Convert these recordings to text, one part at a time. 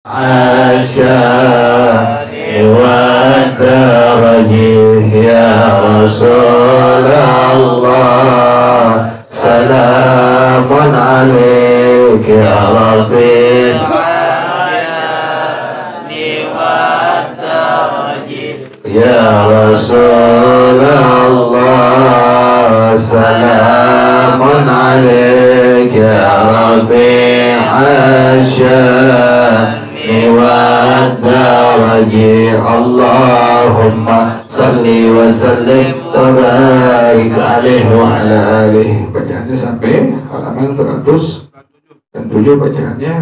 الشان والدرج يا رسول الله سلام عليك يا رفيق يا رسول الله سلام عليك يا رفيع الشان والدرج اللهم صل وسلم وبارك عليه وعلى آله. Bacaannya sampai halaman 107 bacaannya.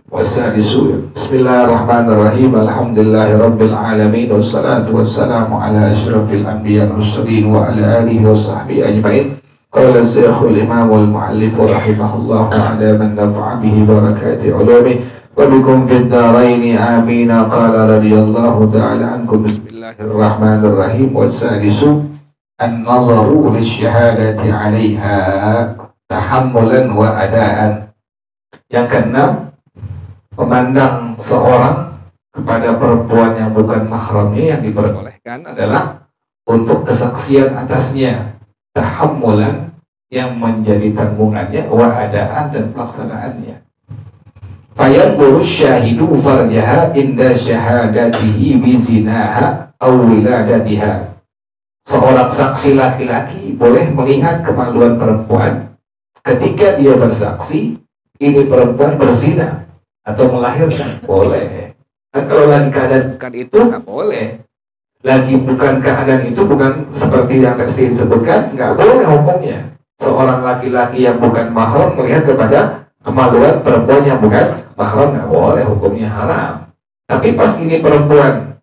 Wasadisu. Bismillahirrahmanirrahim. Alhamdulillahirabbil alamin wassalatu wassalamu ala asyrafil anbiya'i wal mursalin wa ala alihi wa sahbihi ajmain. Qala Syekhul Imamul Muallif rahimahullah ala man nafa'a bihi barakati ulumi wa bikum fid dharain amin. Qala radhiyallahu ta'ala ankum. Bismillahirrahmanirrahim. Wasadisu an-nazaru lisyahadati 'alaiha tahammulan wa adaan. Yang keenam, memandang seorang kepada perempuan yang bukan mahramnya yang diperbolehkan adalah untuk kesaksian atasnya, tahammulan yang menjadi tanggungannya, wa adaan dan pelaksanaannya. Fayanzuru syahidu farjaha inda syahadatihi bizinaha aw wiladatiha. Seorang saksi laki-laki boleh melihat kemaluan perempuan ketika dia bersaksi ini perempuan berzina atau melahirkan, boleh. Dan kalau lagi keadaan bukan itu, nggak boleh. Lagi bukan keadaan itu, bukan seperti yang tadi disebutkan, nggak boleh hukumnya. Seorang laki-laki yang bukan mahram melihat kepada kemaluan perempuan yang bukan mahram, nggak boleh, hukumnya haram. Tapi pas ini perempuan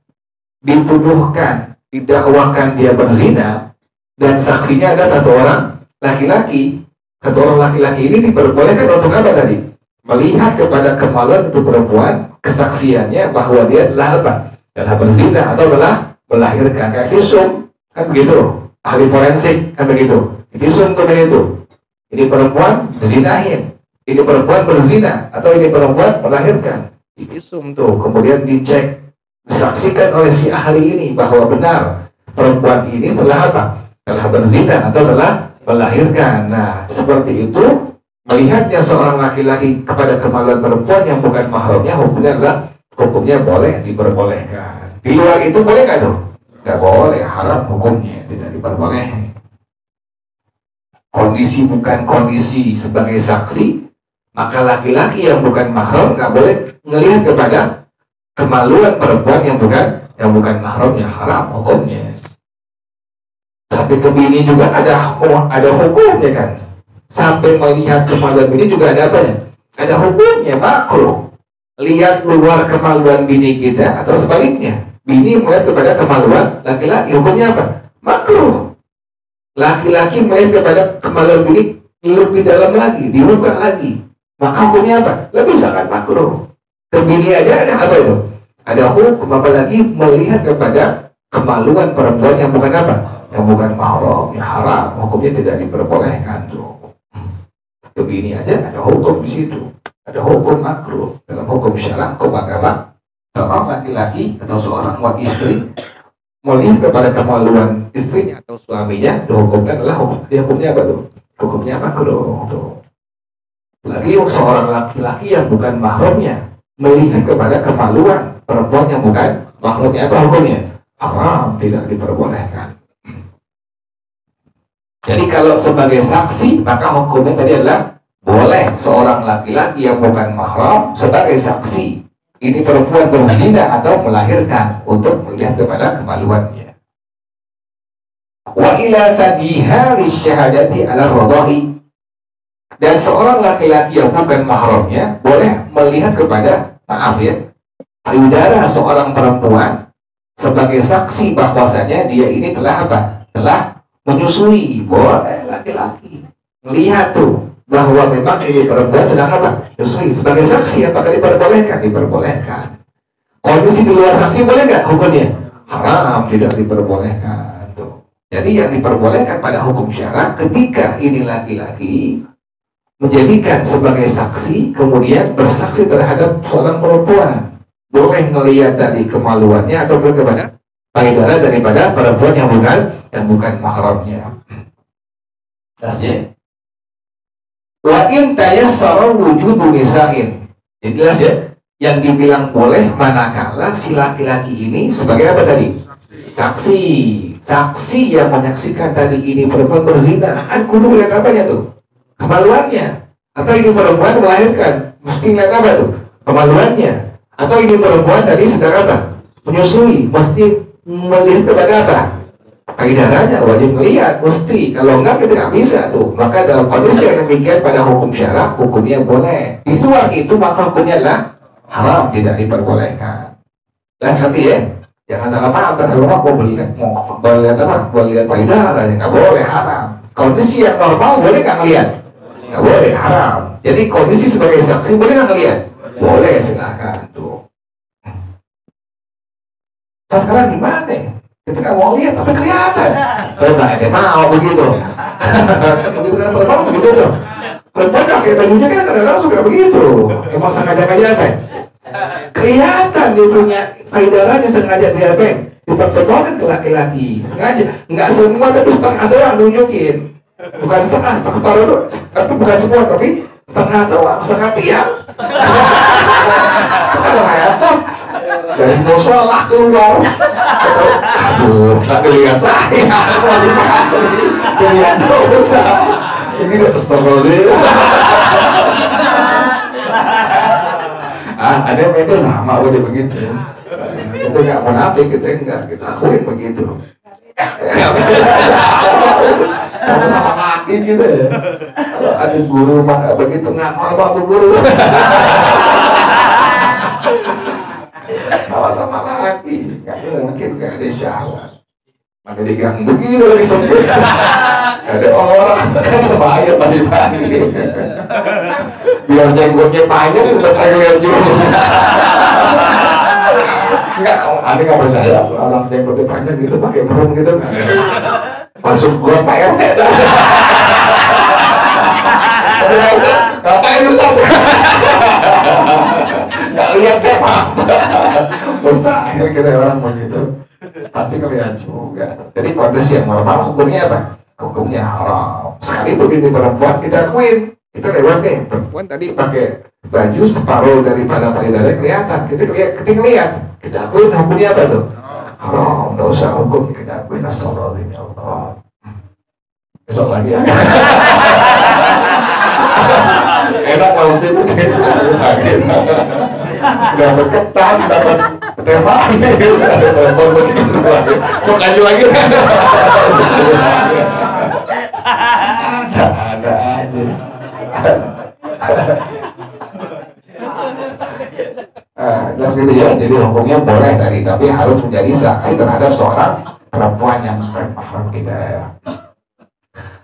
dituduhkan, didakwakan dia berzina, dan saksinya ada satu orang laki-laki, satu orang laki-laki ini diperbolehkan untuk apa tadi? Melihat kepada kemaluan itu perempuan, kesaksiannya bahwa dia adalah apa? Telah berzina atau telah melahirkan. Kayak visum, kan begitu. Ahli forensik, kan begitu. Visum tuh begitu. Ini perempuan zinahin, ini perempuan berzina, atau ini perempuan melahirkan. Visum tuh, kemudian dicek, disaksikan oleh si ahli ini bahwa benar perempuan ini telah apa? Telah berzina atau telah melahirkan. Nah, seperti itu. Melihatnya seorang laki-laki kepada kemaluan perempuan yang bukan mahramnya, hukumnya adalah hukumnya boleh, diperbolehkan. Di luar itu boleh nggak tuh? Nggak boleh, haram hukumnya, tidak diperbolehkan. Kondisi bukan kondisi sebagai saksi, maka laki-laki yang bukan mahram nggak boleh melihat kepada kemaluan perempuan yang bukan mahramnya, haram hukumnya. Tapi ke bini juga ada hukumnya kan. Sampai melihat kemaluan bini juga ada apanya? Ada hukumnya, makruh. Lihat luar kemaluan bini kita atau sebaliknya. Bini melihat kepada kemaluan laki-laki, hukumnya apa? Makruh. Laki-laki melihat kepada kemaluan bini lebih dalam lagi, dibuka lagi. Maka hukumnya apa? Lebih sangat makruh. Ke bini aja ada apa itu? Ada hukum, apalagi melihat kepada kemaluan perempuan yang bukan apa? Yang bukan mahram, yang haram. Hukumnya tidak diperbolehkan tuh. Ke bini aja ada hukum di situ, ada hukum makruh dalam hukum syarah, hukum agama. Seorang laki-laki atau seorang istri melihat kepada kemaluan istrinya atau suaminya, dihukumkan adalah hukumnya apa tuh? Hukumnya makruh tuh. Lagi seorang laki-laki yang bukan mahramnya melihat kepada kemaluan perempuan yang bukan mahramnya, atau hukumnya haram, tidak diperbolehkan. Jadi kalau sebagai saksi, maka hukumnya tadi adalah boleh seorang laki-laki yang bukan mahram sebagai saksi. Ini perempuan berzina atau melahirkan untuk melihat kepada kemaluannya. Wa ila fadiha lisyahadati ala radhahi. Dan seorang laki-laki yang bukan mahramnya boleh melihat kepada, maaf ya, payudara seorang perempuan sebagai saksi bahwasanya dia ini telah apa? Telah menyusui. Boleh laki-laki melihat tuh bahwa memang ini perempuan sedang apa? Menyusui. Sebagai saksi apakah diperbolehkan? Diperbolehkan. Kondisi di luar saksi boleh nggak hukumnya? Haram, tidak diperbolehkan tuh. Jadi yang diperbolehkan pada hukum syara ketika ini laki-laki menjadikan sebagai saksi, kemudian bersaksi terhadap seorang perempuan, boleh melihat tadi kemaluannya atau kepada payudara daripada perempuan yang bukan mahramnya. Jelas ya? Wa in tayassara wujudu nisa'in. Jadi jelas ya? Yang dibilang boleh manakala si laki-laki ini sebagai apa tadi? Saksi. Saksi yang menyaksikan tadi ini perempuan berzina. Kan kudu lihat apanya tuh? Kemaluannya. Atau ini perempuan melahirkan. Mesti lihat apa tuh? Kemaluannya. Atau ini perempuan tadi sedang apa? Menyusui. Mesti melihat kepada apa? Payudaranya wajib melihat, mesti. Kalau enggak kita nggak bisa tuh. Maka dalam kondisi yang demikian pada hukum syara, hukumnya boleh. Di luar itu maka hukumnya adalah haram, tidak diperbolehkan. Jelas nanti ya. Jangan salah paham, kata rumah mau lihat apa? Mau lihat payudara, nggak boleh, haram. Kondisi yang normal boleh nggak ngelihat? Nggak boleh, haram. Jadi kondisi sebagai saksi boleh nggak ngelihat? Boleh, silakan tuh. Nah, sekarang gimana? Ketika mau lihat tapi kelihatan. Kalau nggak mau begitu. Begitu kan perempuan begitu tuh. Perempuan pakai bajunya kan kadang-kadang suka begitu. Emang sengaja-sengaja apa? Kelihatan dia punya payudaranya, sengaja dia apa? Dipertontonkan ke laki-laki. Sengaja. Nggak semua tapi setengah doang nunjukin. Bukan setengah paruh doang. Tapi bukan semua tapi setengah doang, setengah tiang. Kalau kayak dari musola keluar, aduh, nggak kelihatan saya, kelihatan dosa, ini udah astagfirullah. Ada yang itu sama udah begitu, itu nggak munafik, kita enggak, kita akuin begitu. Sama-sama makin gitu ya. Kalau ada guru mah begitu nggak waktu guru. Sama-sama laki, nggak mungkin nggak ada syahwat. Maka diganggu begitu lagi sempit. Ada orang kan bahaya pagi-pagi. Biar jenggotnya panjang udah kayak juga. Enggak, ada nggak percaya orang jenggotnya panjang gitu pakai merem gitu nggak? Masuk gua Pak RT. Ngapain Ustaz? Nggak lihat deh Pak. Mustahil kita orang begitu. Pasti kalian juga. Jadi kondisi yang normal hukumnya apa? Hukumnya haram. Sekalipun ini perempuan kita akuin. Kita lewat nih, perempuan tadi pakai baju separuh daripada payudara kelihatan. Kita lihat, kita akuin hukumnya apa tuh? Haram. Nggak usah hukum, kita akuin astagfirullahaladzim ya Allah. Besok lagi ya. Enak kalau situ kita dapat ketan, dapat tema ini sudah telepon begitu. Sok lanjut lagi. Ada aja. Jelas gitu ya. Jadi hukumnya boleh tadi, tapi harus menjadi saksi terhadap seorang perempuan yang bukan mahram kita.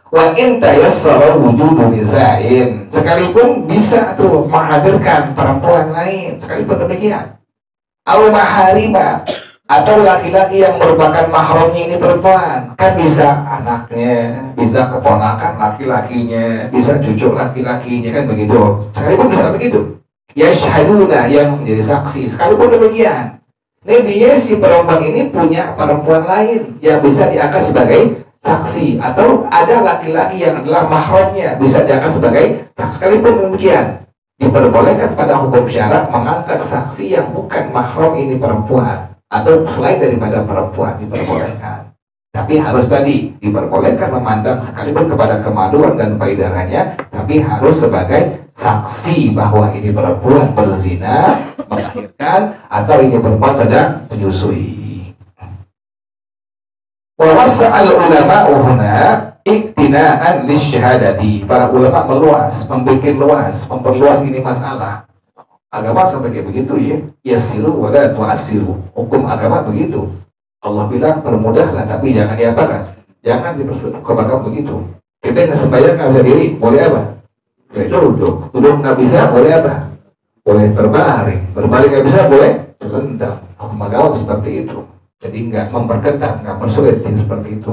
Wa in tayassara wujudu nisa'in, sekalipun bisa tuh menghadirkan perempuan lain, sekalipun demikian. Au maharima, atau laki-laki yang merupakan mahramnya ini perempuan, kan bisa anaknya, bisa keponakan laki-lakinya, bisa cucu laki-lakinya, kan begitu. Sekalipun bisa begitu. Yashhaduna, yang menjadi saksi, sekalipun demikian. Ini dia si perempuan ini punya perempuan lain yang bisa diangkat sebagai saksi, atau ada laki-laki yang adalah mahramnya bisa diangkat sebagai saksi. Sekalipun demikian, diperbolehkan pada hukum syarak mengangkat saksi yang bukan mahram ini perempuan atau selain daripada perempuan, diperbolehkan. Tapi harus tadi diperbolehkan memandang sekalipun kepada kemaluan dan payudaranya, tapi harus sebagai saksi bahwa ini perempuan berzina, melahirkan, atau ini perempuan sedang menyusui. Wa wasa'al ulama'u huna iktina'an lisyahadati. Para ulama meluas, memperluas ini masalah. Agama sampai kayak begitu ya. Yasiru wa la tu'asiru. Hukum agama begitu. Allah bilang permudahlah, tapi jangan diapakan. Jangan dipersulit begitu. Kita nggak sembahyang nggak bisa diri, boleh apa? Boleh duduk. Duduk nggak bisa, boleh apa? Boleh berbaring. Berbaring nggak bisa, boleh terlentang. Hukum agama seperti itu. Jadi nggak memperketat, nggak persulit seperti itu.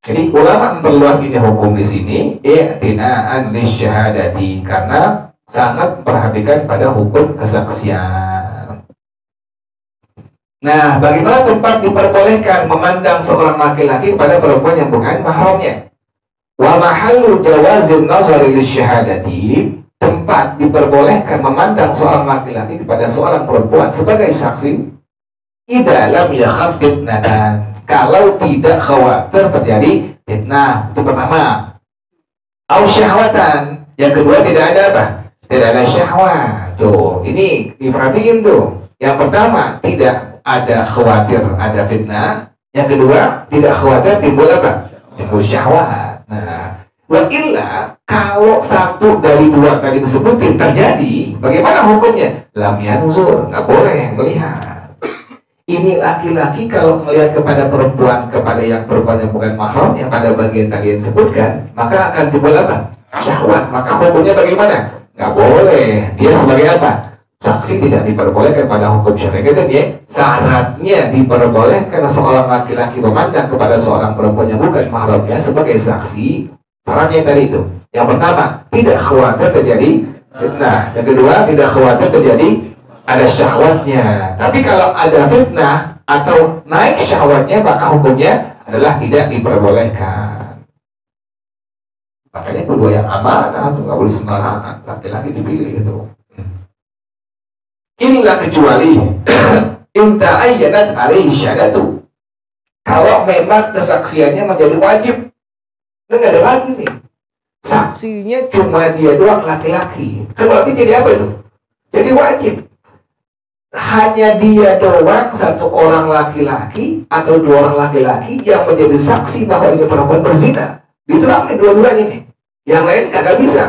Jadi ulama memperluas ini hukum di sini i'tina'an lisyahadati, karena sangat memperhatikan pada hukum kesaksian. Nah, bagaimana tempat diperbolehkan memandang seorang laki-laki kepada perempuan yang bukan mahramnya? Wa mahallu jawazin nazari lisyahadati, tempat diperbolehkan memandang seorang laki-laki kepada seorang perempuan sebagai saksi, idza lam yakhaf fitnatan, kalau tidak khawatir terjadi fitnah. Itu pertama. Au syahwatan, yang kedua tidak ada apa? Tidak ada syahwat. Tuh, ini diperhatiin tuh. Yang pertama, tidak ada khawatir ada fitnah. Yang kedua, tidak khawatir timbul apa? Timbul syahwat. Nah, wa illa, kalau satu dari dua tadi disebutin terjadi, bagaimana hukumnya? Lam yanzur, nggak boleh melihat. Ini laki-laki kalau melihat kepada perempuan, kepada yang perempuan yang bukan mahram, yang pada bagian tadi yang sebutkan, maka akan timbul apa? Syahwat. Maka hukumnya bagaimana? Nggak boleh. Dia sebagai apa? Saksi, tidak diperbolehkan pada hukum syariat. Dia syaratnya diperbolehkan seorang laki-laki memandang kepada seorang perempuan yang bukan mahramnya sebagai saksi. Syaratnya tadi itu. Yang pertama, tidak khawatir terjadi fitnah. Yang kedua, tidak khawatir terjadi ada syahwatnya. Tapi kalau ada fitnah atau naik syahwatnya, maka hukumnya adalah tidak diperbolehkan. Makanya kedua yang amanah itu nggak boleh sembarangan, laki-laki dipilih itu. Inilah kecuali inta ayyanat alaihi syahadatu, kalau memang kesaksiannya menjadi wajib. Nggak ada lagi nih, saksinya cuma dia doang laki-laki. Berarti jadi apa itu? Jadi wajib. Hanya dia doang, satu orang laki-laki atau dua orang laki-laki yang menjadi saksi bahwa ini perempuan berzina. Ditolak dua-duanya nih. Yang lain kagak bisa.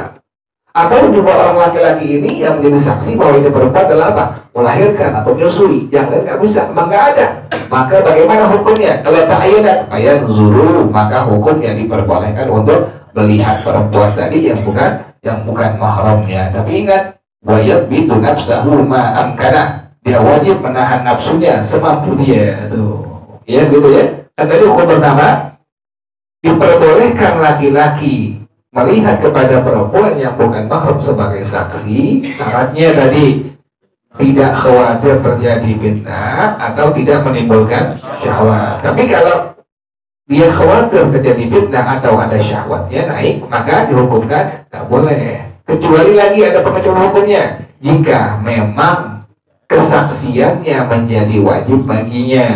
Atau dua orang laki-laki ini yang menjadi saksi bahwa ini perempuan adalah apa? Melahirkan atau menyusui. Yang lain nggak bisa, memang nggak ada. Maka bagaimana hukumnya? Kalau ta'ayyanat ayan zuru, maka hukumnya diperbolehkan untuk melihat perempuan tadi yang bukan mahramnya. Tapi ingat, wajib itu nafsahu ma'amkana, dia wajib menahan nafsunya semampu dia tuh. Ya gitu ya. Kan tadi hukum pertama, diperbolehkan laki-laki melihat kepada perempuan yang bukan mahram sebagai saksi. Syaratnya tadi tidak khawatir terjadi fitnah atau tidak menimbulkan syahwat. Tapi kalau dia khawatir terjadi fitnah atau ada syahwatnya naik, maka dihukumkan nggak boleh. Kecuali lagi ada pengecualian hukumnya, jika memang kesaksiannya menjadi wajib baginya.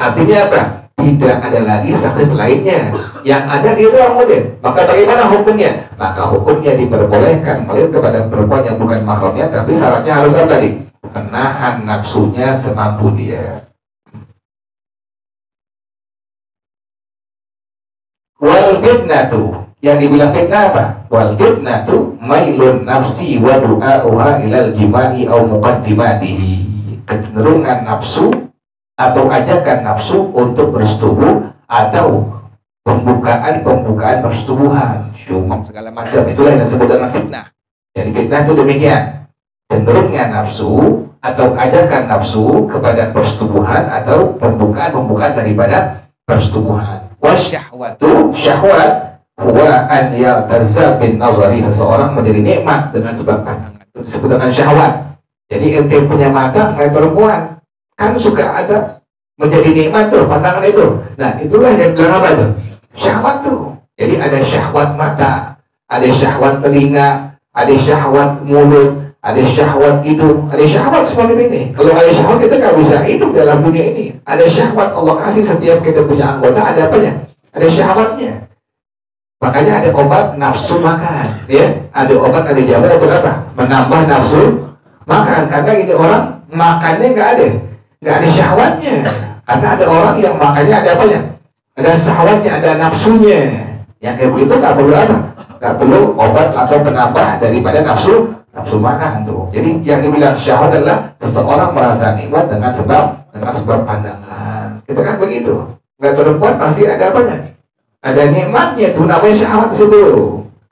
Artinya apa? Tidak ada lagi saksi selainnya, yang ada dia doang udah. Maka bagaimana hukumnya? Maka hukumnya diperbolehkan melihat kepada perempuan yang bukan mahramnya, tapi syaratnya harus apa tadi? Menahan nafsunya semampu dia. Wal fitnatu, yang dibilang fitnah apa? Wal fitnatu mailun nafsi wa du'a'uha ilal jima'i au muqaddimatihi, kecenderungan nafsu atau ajakan nafsu untuk bersetubuh atau pembukaan persetubuhan, syumang segala macam, itulah yang disebut dengan fitnah. Jadi fitnah itu demikian, cenderungnya nafsu atau ajakan nafsu kepada persetubuhan atau pembukaan daripada persetubuhan. Wasyahwatu, syahwat huwa an yaltazza bin nazari, seseorang menjadi nikmat dengan sebab pandangan, itu disebut dengan syahwat. Jadi ente punya mata melihat perempuan, kan suka ada menjadi nikmat tuh pandangan itu. Nah itulah yang bilang apa tuh? Syahwat tuh. Jadi ada syahwat mata, ada syahwat telinga, ada syahwat mulut, ada syahwat hidung, ada syahwat seperti ini. Kalau ada syahwat kita nggak bisa hidup dalam dunia ini. Ada syahwat Allah kasih setiap kita punya anggota, ada apanya? Ada syahwatnya. Makanya ada obat nafsu makan, ya. Ada obat, ada jamu untuk apa? Menambah nafsu makan. Karena ini orang makannya nggak ada syahwatnya. Karena ada orang yang makannya ada apanya? Ada syahwatnya, ada nafsunya. Yang kayak begitu nggak perlu apa? Nggak perlu obat atau penambah daripada nafsu makan tuh. Jadi yang dibilang syahwat adalah seseorang merasa nikmat dengan sebab pandangan. Itu kan begitu. Nggak perempuan pasti ada apanya? Ada nikmatnya tuh, namanya syahwat situ.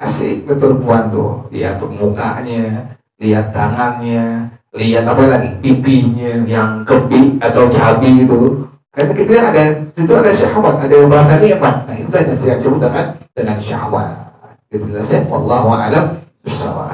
Asik perempuan tuh. Lihat mukanya, lihat tangannya, lihat apa lagi, pipinya yang kebik atau cabi itu, Karena kita ada situ ada syahwat, ada rasa nikmat. Nah, itu yang disebut dengan syahwat. Itu jelasnya wallahu a'lam bishawab.